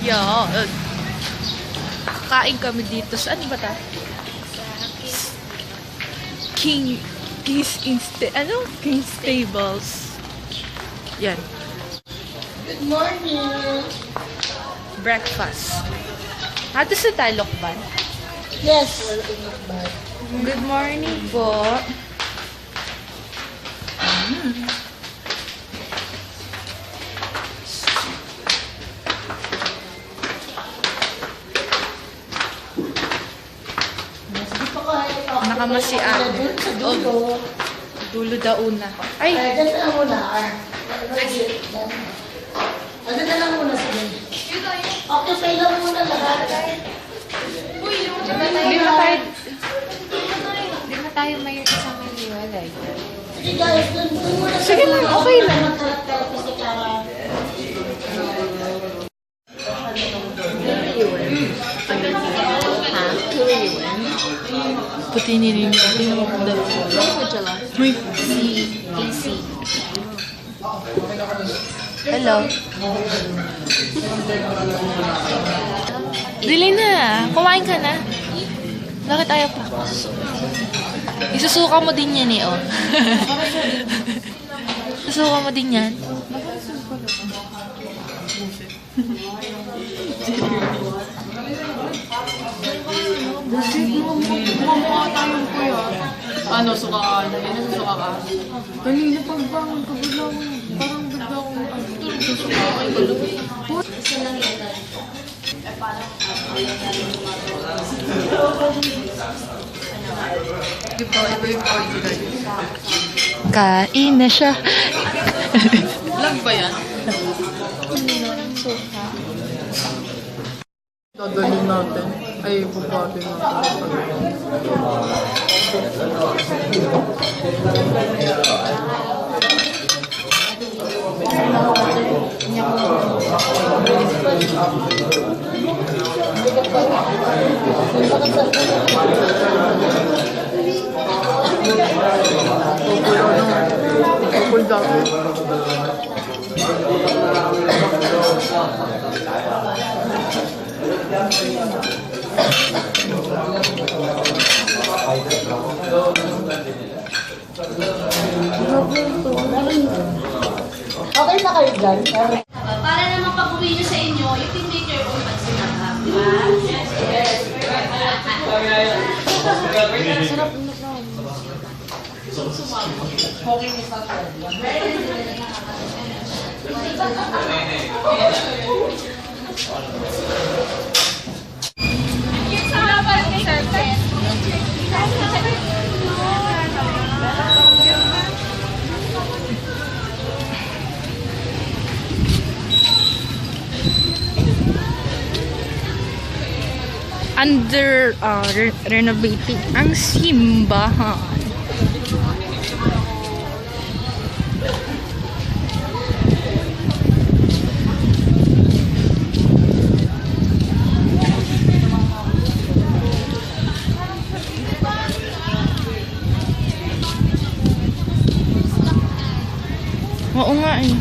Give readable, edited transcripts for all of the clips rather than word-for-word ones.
Yan. Kain kami dito. Saan ba ta? King's Stables. Yan. Good morning. Breakfast. Ato sa talokban. Yes. Good morning po. Nakamasi ako. Dulo. Dulo dauna. Ay! Dyan na lang muna. Dyan na lang muna sige. Okay, lang muna lahat. Di ba tayo may isang may liwalay? Sige guys, dun muna. Sige lang, okay lang. Magkalat-kalat kasi kara. Puti nirin yung Uy. AC. Hello. Dili na. Kumain ka na. Bakit ayaw pa? Isusuka mo din yan eh, oh. Isusuka mo din yan. Mamukha tayong kuya. Ano, suka ka? Suka ka? Kanina pagbangon ko, parang bigla akong tulog sa suka. Ay, isa lang yan. Di ba, iba yung order. Kain na siya. Lag ba yan? Dadalhin natin. Ay, bubuhatin natin. Okay na kayo dyan? Para naman pag-uwi nyo sa inyo, you can make your own pagsinakap. Sarap na renovating ang simbahan. Oo nga eh.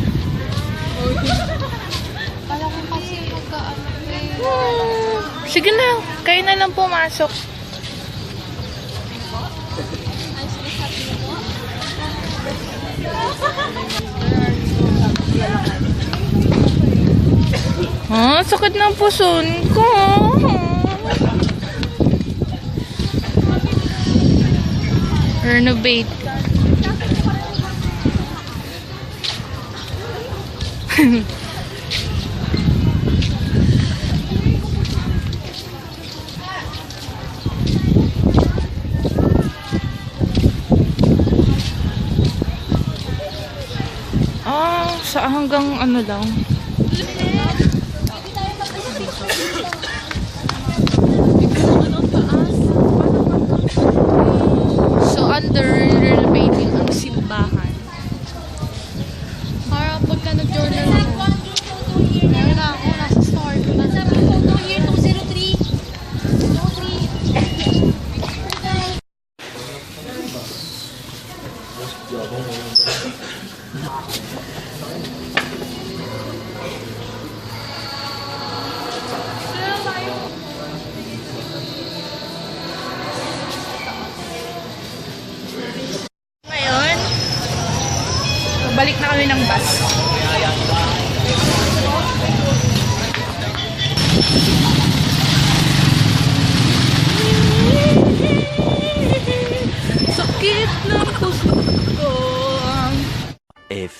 Kala ko kasi magkaano eh. Sige na, kayo na lang pumasok. Sakit ng puson ko. Renovate. Sa hanggang ano lang. So under renovating ang simbahan. Parang pagka nag-journal ako. Meron na ako, nasa store. Sabi ko, photo year 203. 203.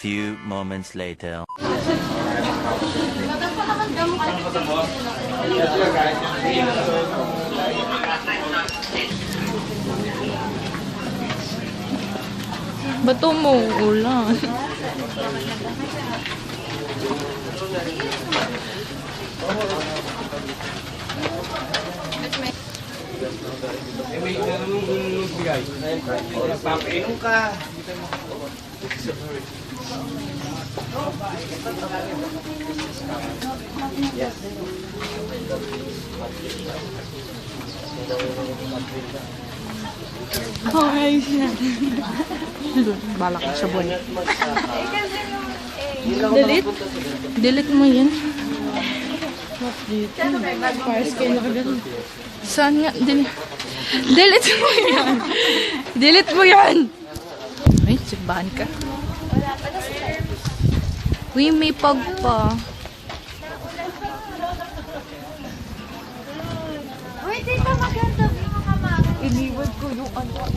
few moments later. Bato mo ulan. Papainom ka. Okay siya. Balak ka sa buwan. Delete? Delete mo yan. Saan nga? Delete mo yan. Delete mo yan. Ay, sibahan ka. Uy, may pag pa. Uy, dito maganda yung mga mga. Iniwag ko yung ano.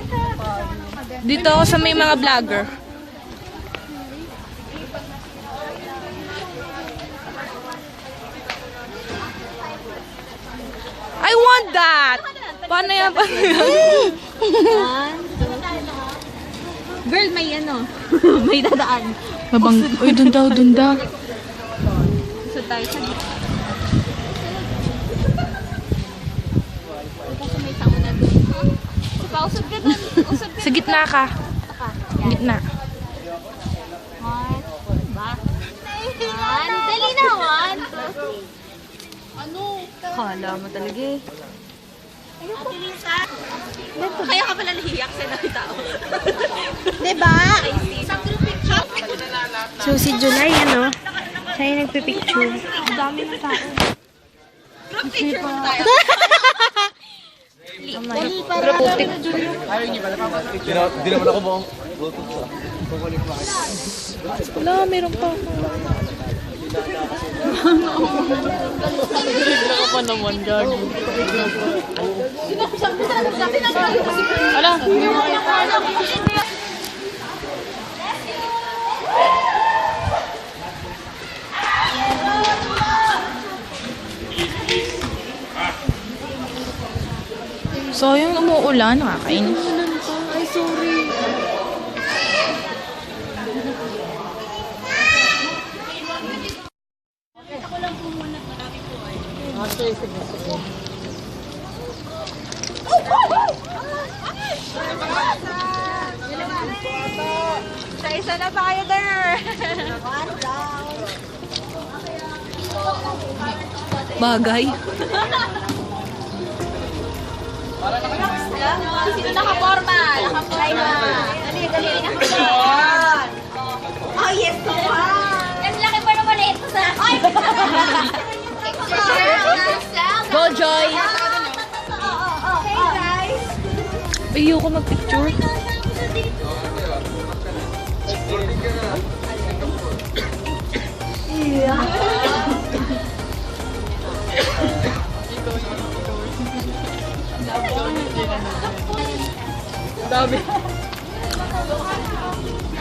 Dito ako sa may mga vlogger. I want that! Paano yan? Paano yan? Girl, may ano. May dadaan. Mabang... Uy, dun daw, dun daw. So tayo sa gitna. Kasi may tao na doon. Pausap ka doon. Usap ka. Sa gitna ka. Gitna. Ba? Dali na. 1, 2, 3. Ano? Kala mo talaga eh. Ayoko minsan. Kaya ka pala nahiyak sa mga tao. Diba? Sa group picture. So, si July, ano? Siya yung nagpipicture. Ang dami ng tao. Group picture mo tayo. Dali, para Di naman ako buong. Wala, meron pa ako. Bigla ka pa naman, gagi. Ala, so, yung umuulan, nakakainis. Ay, sorry. Sa isa na pa kayo there. Bagay. Sino naka-forma? Naka-forma. Dali. Oh, yes, Ang laki pa naman ito sa... Ay! Go, Joy! Hey, guys! Ayoko mag-picture. Dami.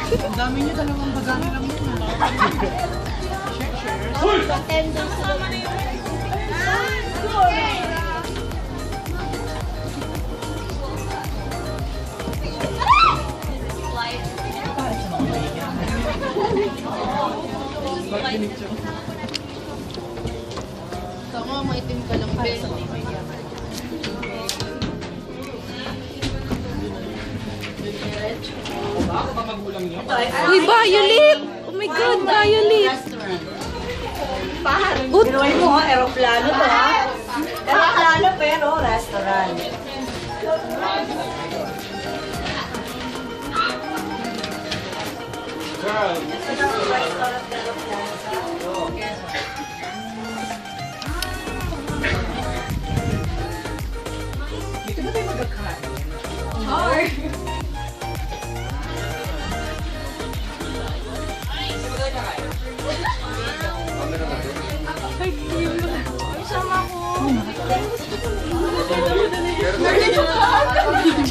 Ang dami niyo dalawang bagay lang muna. Tama, maitim ka lang, Ben. Uy, violet! Oh my God, violet! Pinuhay mo, aeroplano to, ha? Aeroplano pero restaurant.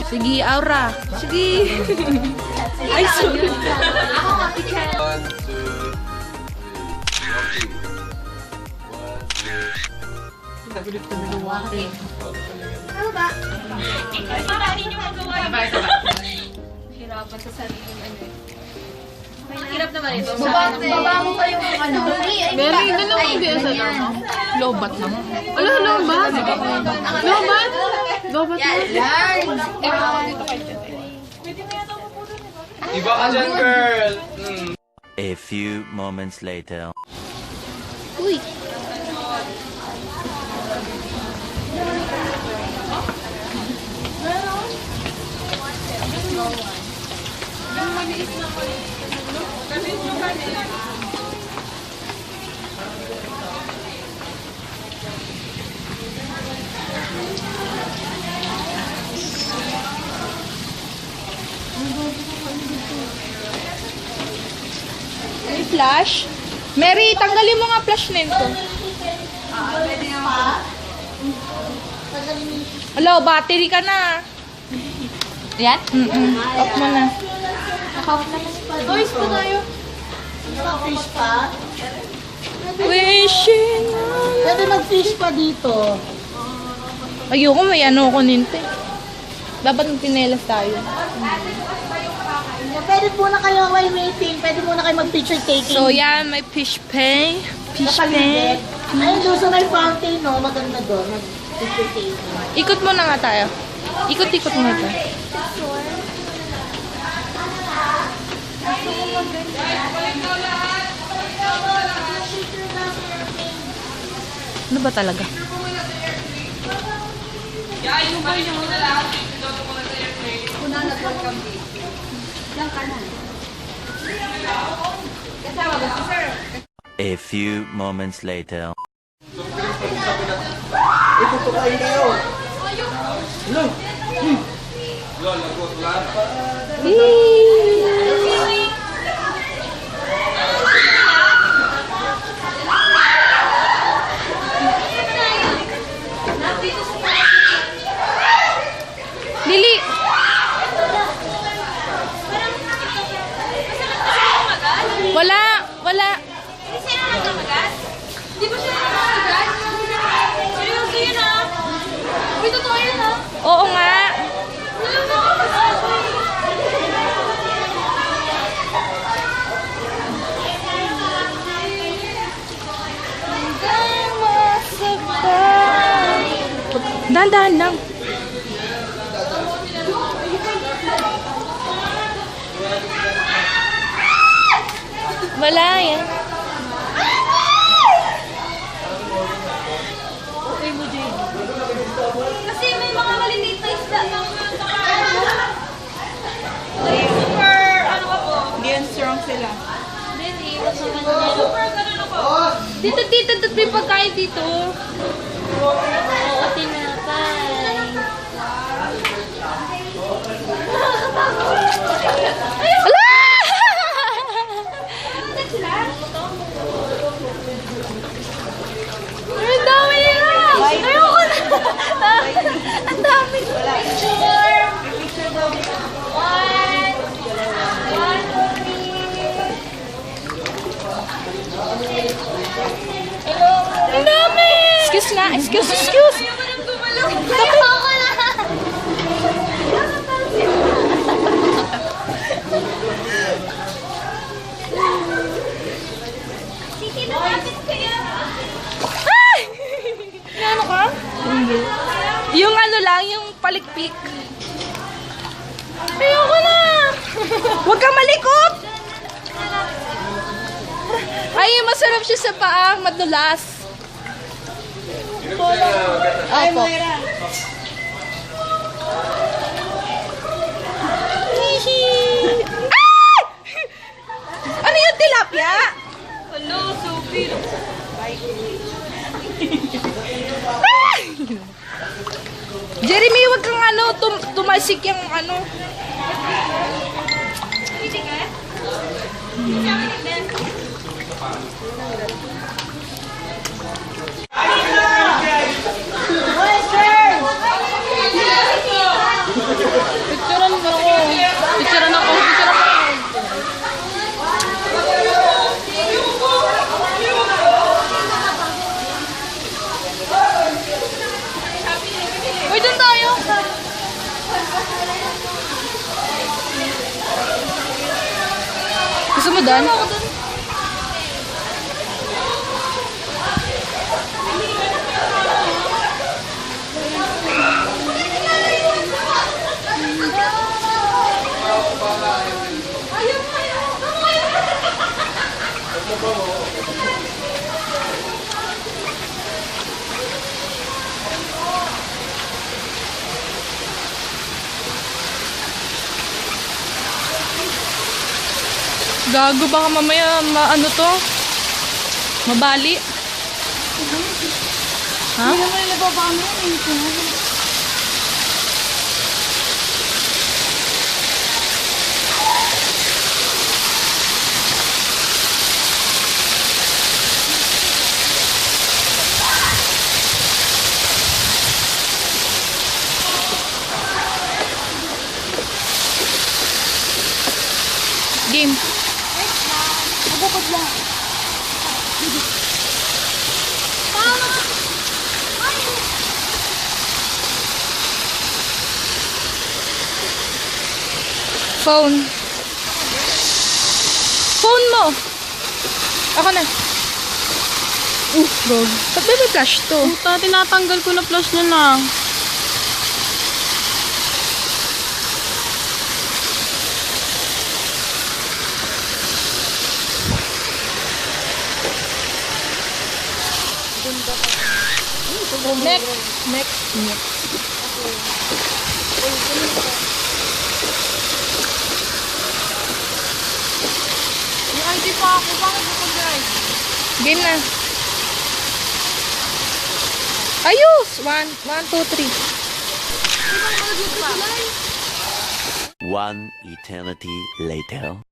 Sige, Aura. Sige. Ay, sorry. 1, 2, 3. Ano ba? Para ninyo magawa yun. Hirapan sa sarili ano eh. Mahirap naman ito. Baba mo pa yung ano. Mary, doon lang yung biya sa ano? Lobat lang. Ala, lobat? Lobat? Lobat lang. Iba ka dyan, girl! A few moments later. Uy! May flash? Mary, tanggalin mo nga flash nito. Hello, battery ka na. Yan? Off mo na. Boys pa tayo. Fish pa? Wishing Pwede mag-fish pa dito. Ayoko, may ano ko ninte. Dapat magpinelas tayo. Pwede muna kayo while waiting. Pwede muna kayo mag-picture taking. So, yan, may fish pay. Fish pay. Ayun, doon sa may fountain, no? Maganda doon. Mag-picture taking. Ikot muna nga tayo. Ikot-ikot muna tayo. Ano ba talaga? A few moments later. Itutukain kayo! Hello! Lol, nagkutulan. Lili! Wala! Wala! Hindi siya nagkamagas? Hindi ba siya nagkamagas? Seryoso yun ah? Uy, totoo yun ah? Oo nga! Dahan-dahan lang. Wala yan. Kasi may mga maliliit na isda na super, ano ka po? Hindi yan strong sila. Hindi, super ganun ako. Dito, may pagkain dito. Oo, tinapay. Ala! Ang dami nila! Ayoko na! Ang dami! Ang dami! Excuse nga, excuse! Ayoko na! Sige, nakapit kaya. Ay! Ano ka? Yung ano lang, yung palikpik. Ayoko na! Huwag kang malikot! Ay, masarap siya sa paa, madulas. Opo. Hihi! Ah! Ano yung tilapia? Hello, Sophie. Ah! Jeremy, wag kang ano, tumasik yung ano. Hindi ka? Picturean mo ako. Picturean ako. Gusto mo doon? Gago, baka mamaya ano to? Mabali. Ha? Hindi naman nila babaan mo. Game. Magupad lang. Phone. Phone mo. Ako na. Gold. Ba't ba may flash to? Puta, tinatanggal ko na flash niya na. Next. May ID pa ako. Bakit ako drive? Game na. Ayos! 1, 2, 3. One eternity later.